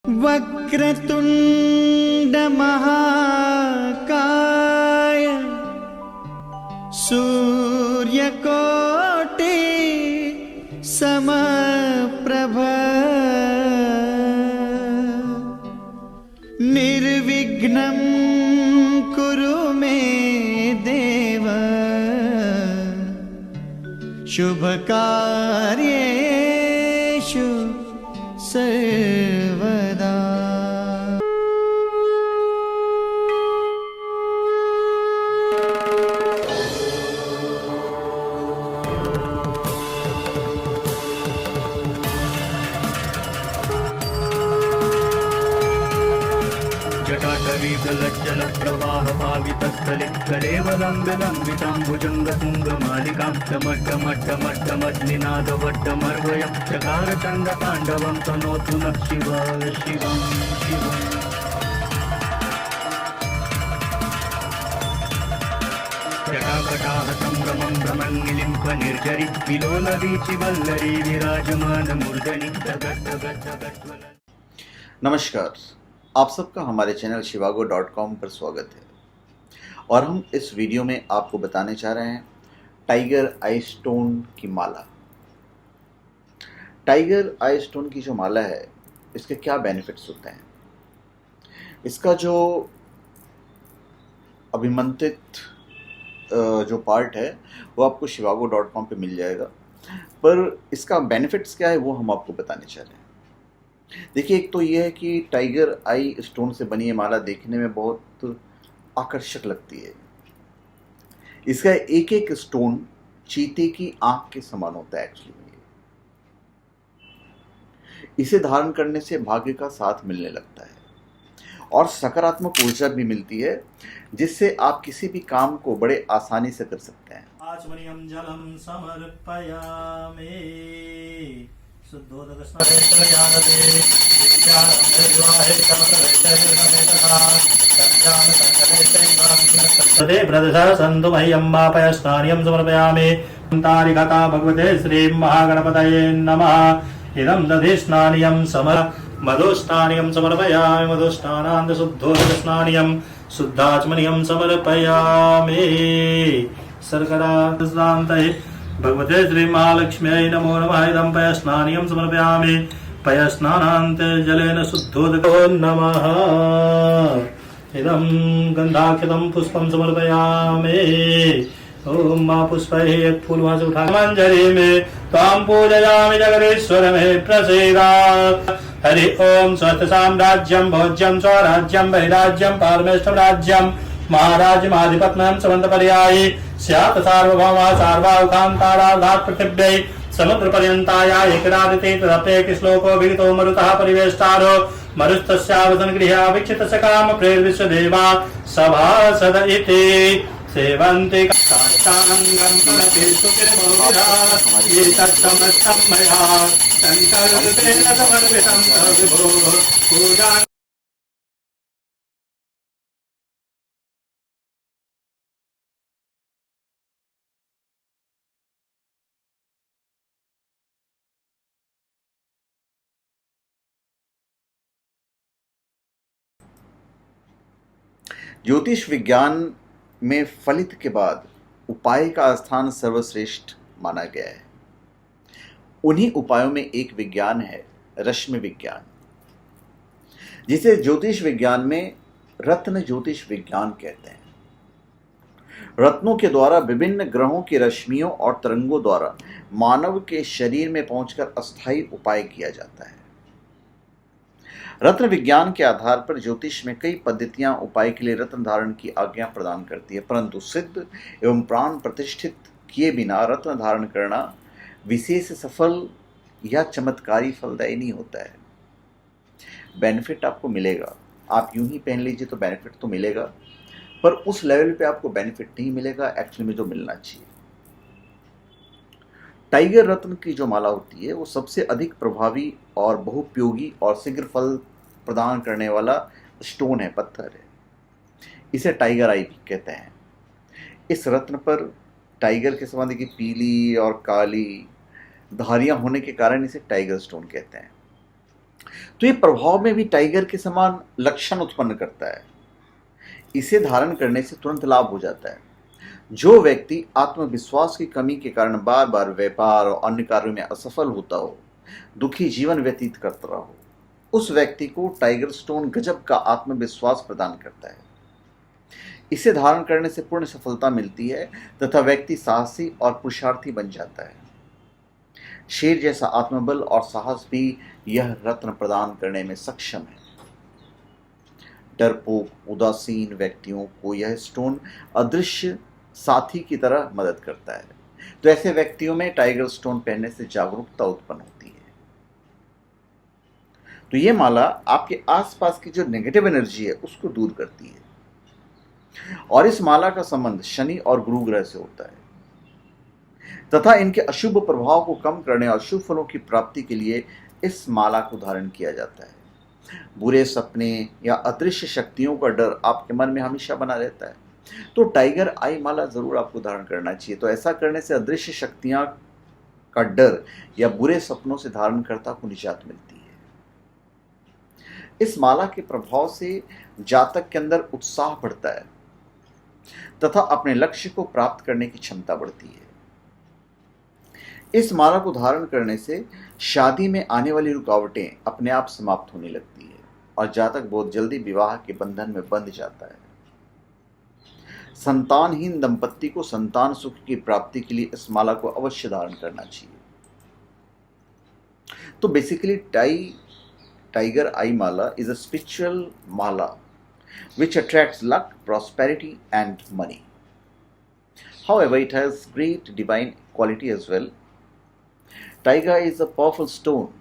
वक्रतुंड महाकाय सूर्यकोटि समप्रभ निर्विघ्नं कुरु मे देव शुभकार्येषु सर्वदा। जटाटवीगलज्जल प्रवाहभावितस्थले कलेवलम्बितं चमट्टमट्टमट्टमज्निनादवट्टमर्वयं चकारचण्डताण्डवं तनोतु नः शिवं शिवं शिवम्। जटाकटाह संभ्रमं भ्रमन्निलिम्प निर्जरि विलोलवीचिवल्लरी विराजमानमूर्धनि जगत्। नमस्कार, आप सबका हमारे चैनल shivago.com पर स्वागत है और हम इस वीडियो में आपको बताने जा रहे हैं टाइगर आई स्टोन की माला। टाइगर आई स्टोन की जो माला है, इसके क्या बेनिफिट्स होते हैं। इसका जो अभिमंत्रित जो पार्ट है वो आपको shivago.com पे मिल जाएगा, पर इसका बेनिफिट्स क्या है वो हम आपको बताने जा रहे हैं। देखिए, एक तो ये है कि टाइगर आई स्टोन से बनी ये माला देखने में बहुत आकर्षक लगती है। इसका एक एक स्टोन चीते की आंख के समान होता है एक्चुअली में। इसे धारण करने से भाग्य का साथ मिलने लगता है और सकारात्मक ऊर्जा भी मिलती है, जिससे आप किसी भी काम को बड़े आसानी से कर सकते हैं। आचमनीयं जलं समर्पयामि सन्तु मह्यं वापयस्नानियं समर्पयामि। तारिकथा भगवते श्री महागणपतये नमः। इदं दधिस्नानियं मधुस्नानियं समर्पयामि। मधुस्नानान्त शुद्धोदकस्नानियं शुद्धाचमनीयं समर्पयामि। शर्करान्तये भगवते श्री महालक्ष्म्यै नमो नमः। इदं पयस्नानियं समर्पयामि। पयस्नानान्ते जलेन शुद्धोदको नमः। इदं गन्धाक्षतं पुष्पं समर्पयामि। ओम मा पुष्पैः यत् फूलवास उठा मंजरी में त्वां पूजयामि जगदीश्वर मे प्रसीद। हरि ओम स्वस्थ साम्राज्यं भोज्यं स्वराज्यं वैराज्यं पारमेष्ठं राज्यं महाराज्यमाधिपत्यं समन्तपर्यायि स्यात् सार्वभौमा सार्वाहुकान्ताराधात् पृथिव्यै समुद्रपर्यन्ताया एकरादिते तदप्येक श्लोको विदितो मरुतः परिवेष्टारो मरुस्तस्यावसन् गृहावीक्षितस्य कामप्रेर्विश्वदेवा सभासद इति सेवन्ति काष्ठाङ्गं पुनतिर्सुखिर्बहुधा एतत्समस्तं मया सङ्कल्पेन समर्पितं विभो पूजा। ज्योतिष विज्ञान में फलित के बाद उपाय का स्थान सर्वश्रेष्ठ माना गया है। उन्हीं उपायों में एक विज्ञान है रश्मि विज्ञान, जिसे ज्योतिष विज्ञान में रत्न ज्योतिष विज्ञान कहते हैं। रत्नों के द्वारा विभिन्न ग्रहों की रश्मियों और तरंगों द्वारा मानव के शरीर में पहुंचकर अस्थायी उपाय किया जाता है। रत्न विज्ञान के आधार पर ज्योतिष में कई पद्धतियां उपाय के लिए रत्न धारण की आज्ञा प्रदान करती है, परंतु सिद्ध एवं प्राण प्रतिष्ठित किए बिना रत्न धारण करना विशेष सफल या चमत्कारी फलदायी नहीं होता है। बेनिफिट आपको मिलेगा, आप यूं ही पहन लीजिए तो बेनिफिट तो मिलेगा, पर उस लेवल पे आपको बेनिफिट नहीं मिलेगा एक्चुअली में जो मिलना चाहिए। टाइगर रत्न की जो माला होती है वो सबसे अधिक प्रभावी और बहुपयोगी और शीघ्र फल प्रदान करने वाला स्टोन है, पत्थर है। इसे टाइगर आई भी कहते हैं। इस रत्न पर टाइगर के समान देखिए पीली और काली धारियां होने के कारण इसे टाइगर स्टोन कहते हैं। तो ये प्रभाव में भी टाइगर के समान लक्षण उत्पन्न करता है। इसे धारण करने से तुरंत लाभ हो जाता है। जो व्यक्ति आत्मविश्वास की कमी के कारण बार बार व्यापार और अन्य कार्यों में असफल होता हो, दुखी जीवन व्यतीत करता रहो, उस व्यक्ति को टाइगर स्टोन गजब का आत्मविश्वास प्रदान करता है। इसे धारण करने से पूर्ण सफलता मिलती है तथा व्यक्ति साहसी और पुरुषार्थी बन जाता है। शेर जैसा आत्मबल और साहस भी यह रत्न प्रदान करने में सक्षम है। डरपोक, उदासीन व्यक्तियों को यह स्टोन अदृश्य साथी की तरह मदद करता है। तो ऐसे व्यक्तियों में टाइगर स्टोन पहनने से जागरूकता उत्पन्न होती है। तो ये माला आपके आसपास की जो नेगेटिव एनर्जी है उसको दूर करती है। और इस माला का संबंध शनि और गुरु ग्रह से होता है तथा इनके अशुभ प्रभाव को कम करने और शुभ फलों की प्राप्ति के लिए इस माला को धारण किया जाता है। बुरे सपने या अदृश्य शक्तियों का डर आपके मन में हमेशा बना रहता है, तो टाइगर आई माला जरूर आपको धारण करना चाहिए। तो ऐसा करने से अदृश्य शक्तियां का डर या बुरे सपनों से धारणकर्ता को निजात मिलती है। इस माला के प्रभाव से जातक के अंदर उत्साह बढ़ता है तथा अपने लक्ष्य को प्राप्त करने की क्षमता बढ़ती है। इस माला को धारण करने से शादी में आने वाली रुकावटें अपने आप समाप्त होने लगती है और जातक बहुत जल्दी विवाह के बंधन में बंध जाता है। संतानहीन दंपत्ति को संतान सुख की प्राप्ति के लिए इस माला को अवश्य धारण करना चाहिए। तो basically tiger I Mala is a spiritual Mala which attracts luck, prosperity and money. However, it has great divine quality as well. Tiger is a powerful stone.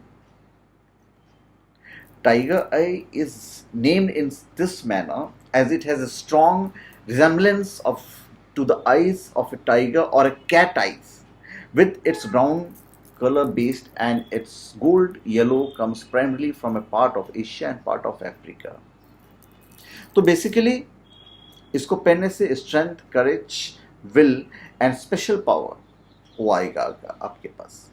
Tiger eye is named in this manner as it has a strong resemblance to the eyes of a tiger or a cat eyes, with its brown color based and its gold yellow comes primarily from a part of Asia and part of Africa. तो basically इसको पहनने से strength, courage, will and special power वो आएगा आपके पास।